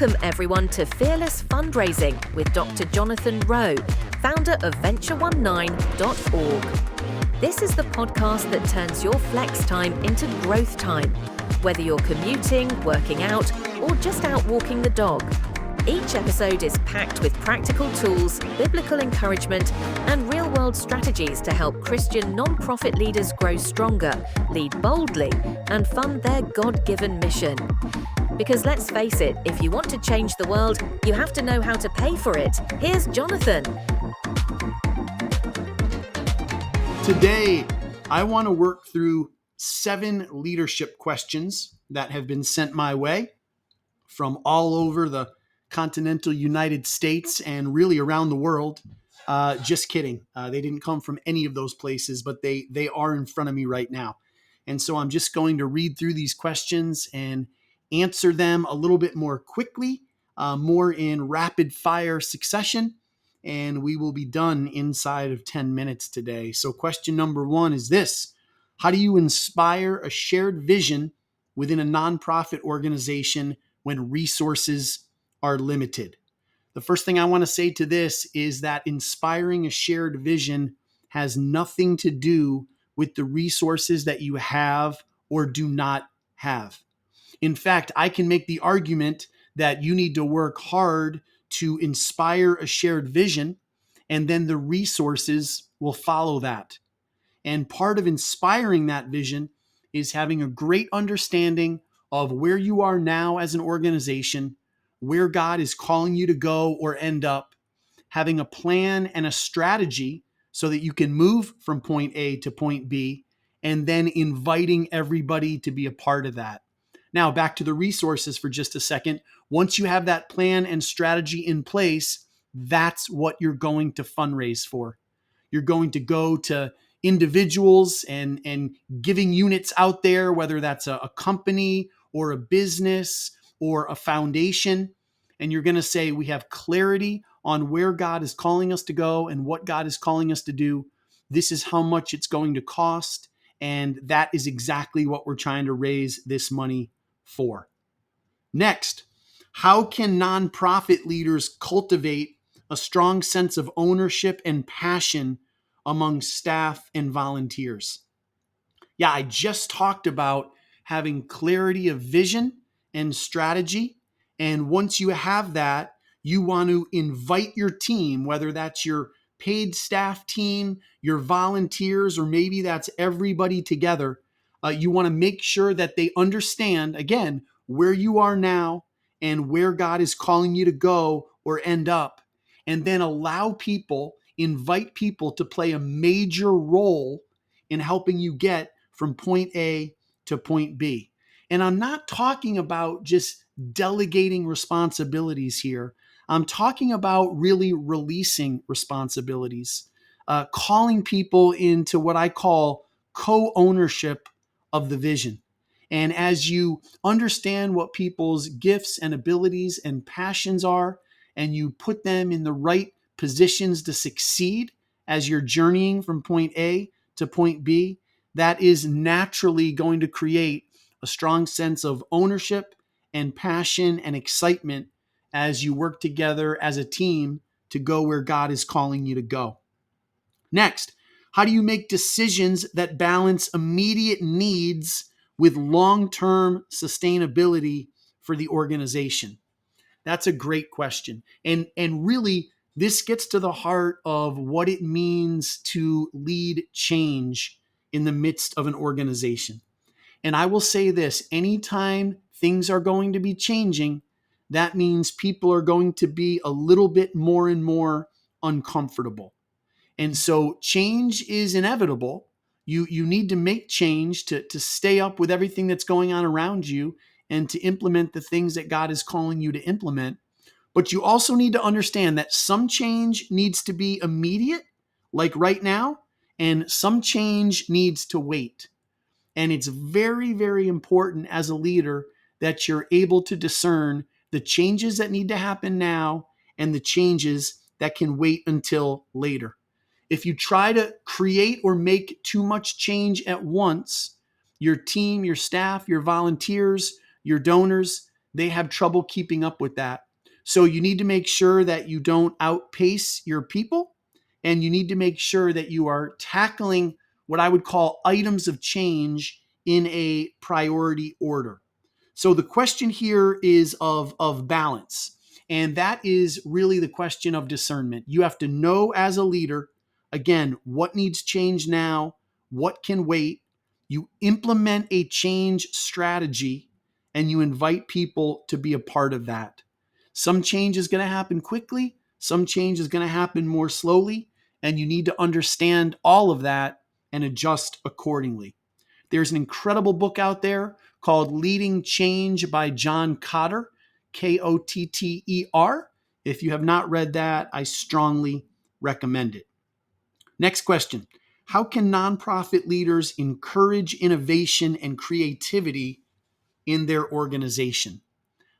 Welcome everyone to Fearless Fundraising with Dr. Jonathan Rowe, founder of venture19.org. This is the podcast that turns your flex time into growth time, whether you're commuting, working out, or just out walking the dog. Each episode is packed with practical tools, biblical encouragement, and real-world strategies to help Christian non-profit leaders grow stronger, lead boldly, and fund their God-given mission. Because let's face it, if you want to change the world, you have to know how to pay for it. Here's Jonathan. Today, I want to work through 7 leadership questions that have been sent my way from all over the continental United States and really around the world. Just kidding. They didn't come from any of those places, but they are in front of me right now. And so I'm just going to read through these questions and answer them a little bit more quickly, more in rapid fire succession, and we will be done inside of 10 minutes today. So question number 1 is this: how do you inspire a shared vision within a nonprofit organization when resources are limited? The first thing I want to say to this is that inspiring a shared vision has nothing to do with the resources that you have or do not have. In fact, I can make the argument that you need to work hard to inspire a shared vision, and then the resources will follow that. And part of inspiring that vision is having a great understanding of where you are now as an organization, where God is calling you to go or end up, having a plan and a strategy so that you can move from point A to point B, and then inviting everybody to be a part of that. Now, back to the resources for just a second. Once you have that plan and strategy in place, that's what you're going to fundraise for. You're going to go to individuals and giving units out there, whether that's a company or a business or a foundation. And you're going to say, we have clarity on where God is calling us to go and what God is calling us to do. This is how much it's going to cost. And that is exactly what we're trying to raise this money for. Next, how can nonprofit leaders cultivate a strong sense of ownership and passion among staff and volunteers? Yeah, I just talked about having clarity of vision and strategy. And once you have that, you want to invite your team, whether that's your paid staff team, your volunteers, or maybe that's everybody together. You want to make sure that they understand, again, where you are now and where God is calling you to go or end up. And then invite people to play a major role in helping you get from point A to point B. And I'm not talking about just delegating responsibilities here. I'm talking about really releasing responsibilities, calling people into what I call co-ownership of the vision. And as you understand what people's gifts and abilities and passions are, and you put them in the right positions to succeed as you're journeying from point A to point B, that is naturally going to create a strong sense of ownership and passion and excitement as you work together as a team to go where God is calling you to go. Next, how do you make decisions that balance immediate needs with long-term sustainability for the organization? That's a great question. And really, this gets to the heart of what it means to lead change in the midst of an organization. And I will say this: anytime things are going to be changing, that means people are going to be a little bit more and more uncomfortable. And so change is inevitable. You need to make change to stay up with everything that's going on around you and to implement the things that God is calling you to implement. But you also need to understand that some change needs to be immediate, like right now, and some change needs to wait. And it's very, very important as a leader that you're able to discern the changes that need to happen now and the changes that can wait until later. If you try to create or make too much change at once, your team, your staff, your volunteers, your donors, they have trouble keeping up with that. So you need to make sure that you don't outpace your people, and you need to make sure that you are tackling what I would call items of change in a priority order. So the question here is of balance. And that is really the question of discernment. You have to know as a leader, again, what needs change now, what can wait. You implement a change strategy and you invite people to be a part of that. Some change is going to happen quickly, some change is going to happen more slowly, and you need to understand all of that and adjust accordingly. There's an incredible book out there called Leading Change by John Kotter, Kotter. If you have not read that, I strongly recommend it. Next question. How can nonprofit leaders encourage innovation and creativity in their organization?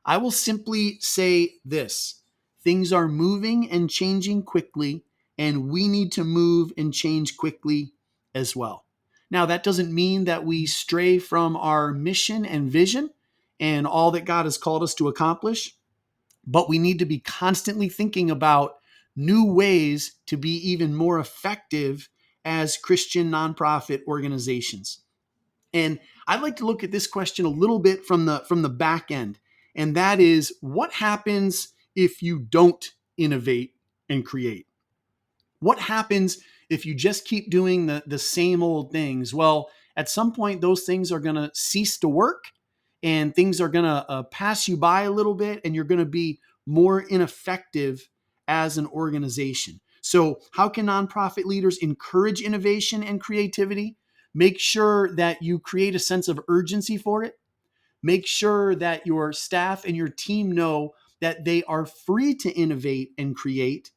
I will simply say this. Things are moving and changing quickly, and we need to move and change quickly as well. Now, that doesn't mean that we stray from our mission and vision and all that God has called us to accomplish, but we need to be constantly thinking about new ways to be even more effective as Christian nonprofit organizations. And I'd like to look at this question a little bit from the back end. And that is, what happens if you don't innovate and create? What happens if you just keep doing the same old things? Well, at some point, those things are going to cease to work and things are going to pass you by a little bit, and you're going to be more ineffective as an organization. So, how can nonprofit leaders encourage innovation and creativity? Make sure that you create a sense of urgency for it. Make sure that your staff and your team know that they are free to innovate and create.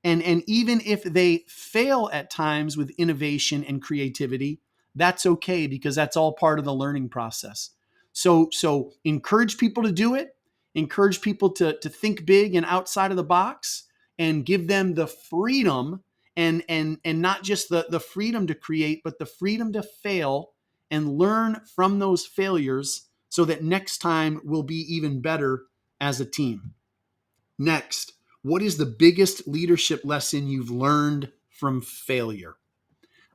And even if they fail at times with innovation and creativity, that's okay, because that's all part of the learning process. So encourage people to do it, encourage people to think big and outside of the box, and give them the freedom and not just the freedom to create, but the freedom to fail and learn from those failures so that next time we'll be even better as a team. Next, what is the biggest leadership lesson you've learned from failure?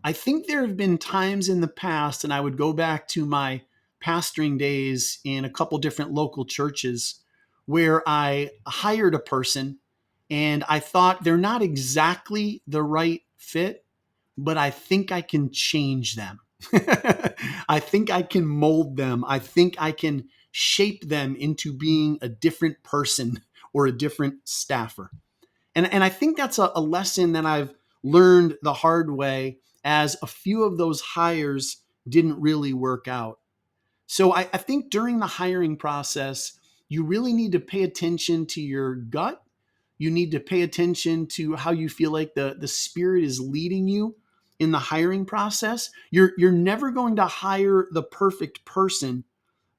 I think there have been times in the past, and I would go back to my pastoring days in a couple different local churches, where I hired a person and I thought they're not exactly the right fit, but I think I can change them. I think I can mold them. I think I can shape them into being a different person or a different staffer. And I think that's a lesson that I've learned the hard way, as a few of those hires didn't really work out. So I think during the hiring process, you really need to pay attention to your gut. You need to pay attention to how you feel like the Spirit is leading you in the hiring process. You're never going to hire the perfect person,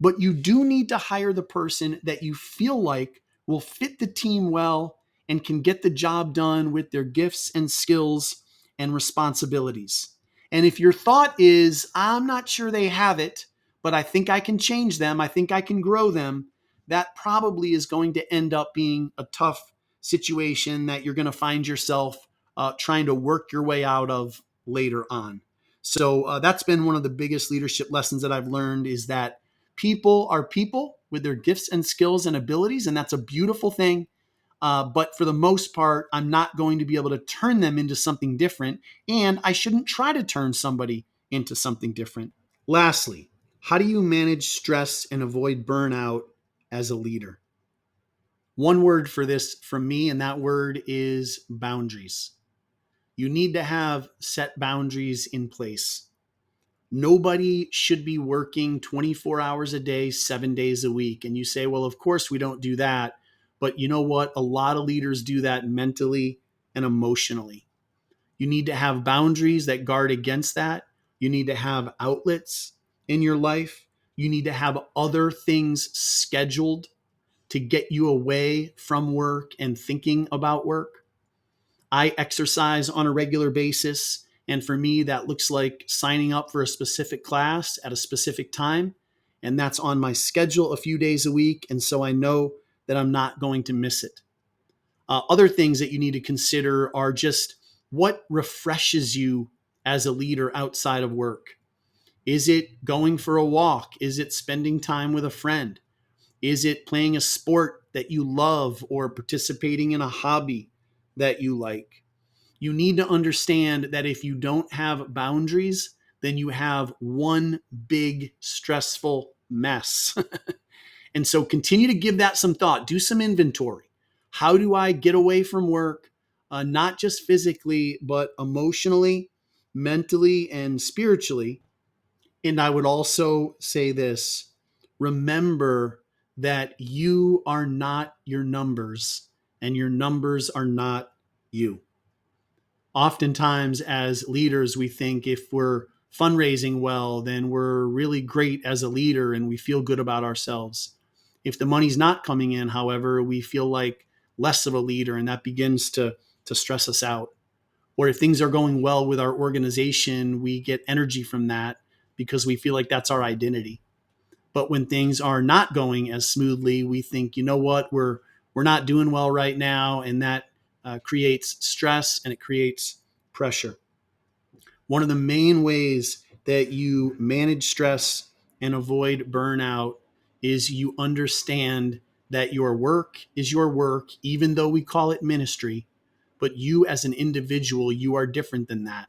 but you do need to hire the person that you feel like will fit the team well and can get the job done with their gifts and skills and responsibilities. And if your thought is, I'm not sure they have it, but I think I can change them, I think I can grow them, that probably is going to end up being a tough situation that you're going to find yourself trying to work your way out of later on. So that's been one of the biggest leadership lessons that I've learned, is that people are people with their gifts and skills and abilities, and that's a beautiful thing. But for the most part, I'm not going to be able to turn them into something different, and I shouldn't try to turn somebody into something different. Lastly, how do you manage stress and avoid burnout as a leader? One word for this from me, and that word is boundaries. You need to have set boundaries in place. Nobody should be working 24 hours a day, 7 days a week. And you say, well, of course we don't do that. But you know what? A lot of leaders do that mentally and emotionally. You need to have boundaries that guard against that. You need to have outlets in your life. You need to have other things scheduled to get you away from work and thinking about work. I exercise on a regular basis. And for me, that looks like signing up for a specific class at a specific time and that's on my schedule a few days a week. And so I know that I'm not going to miss it. Other things that you need to consider are just what refreshes you as a leader outside of work. Is it going for a walk? Is it spending time with a friend? Is it playing a sport that you love or participating in a hobby that you like? You need to understand that if you don't have boundaries, then you have one big stressful mess. And so continue to give that some thought. Do some inventory. How do I get away from work, not just physically, but emotionally, mentally, and spiritually? And I would also say this: remember that you are not your numbers, and your numbers are not you. Oftentimes, as leaders, we think if we're fundraising well, then we're really great as a leader and we feel good about ourselves. If the money's not coming in, however, we feel like less of a leader, and that begins to stress us out. Or if things are going well with our organization, we get energy from that because we feel like that's our identity. But when things are not going as smoothly, we think, you know what, we're not doing well right now, and that creates stress and it creates pressure. One of the main ways that you manage stress and avoid burnout is you understand that your work is your work, even though we call it ministry. But you as an individual, you are different than that.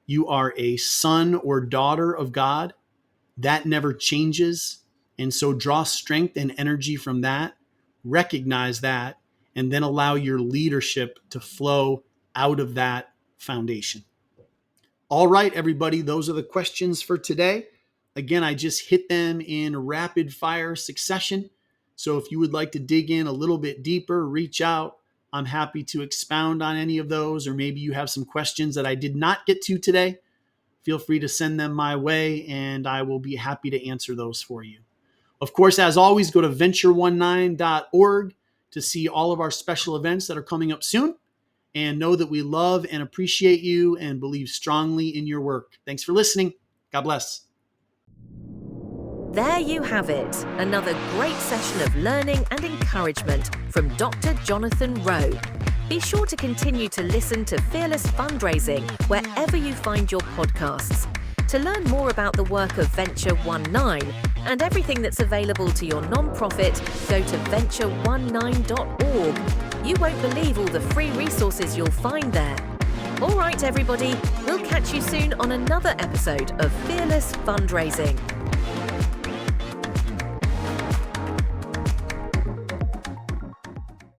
You are a son or daughter of God. That never changes. And so draw strength and energy from that, recognize that, and then allow your leadership to flow out of that foundation. All right, everybody, those are the questions for today. Again, I just hit them in rapid fire succession. So if you would like to dig in a little bit deeper, reach out. I'm happy to expound on any of those, or maybe you have some questions that I did not get to today. Feel free to send them my way, and I will be happy to answer those for you. Of course, as always, go to venture19.org to see all of our special events that are coming up soon. And know that we love and appreciate you and believe strongly in your work. Thanks for listening. God bless. There you have it, another great session of learning and encouragement from Dr. Jonathan Rowe. Be sure to continue to listen to Fearless Fundraising wherever you find your podcasts. To learn more about the work of Venture 19 and everything that's available to your nonprofit, go to venture19.org. You won't believe all the free resources you'll find there. All right, everybody, we'll catch you soon on another episode of Fearless Fundraising.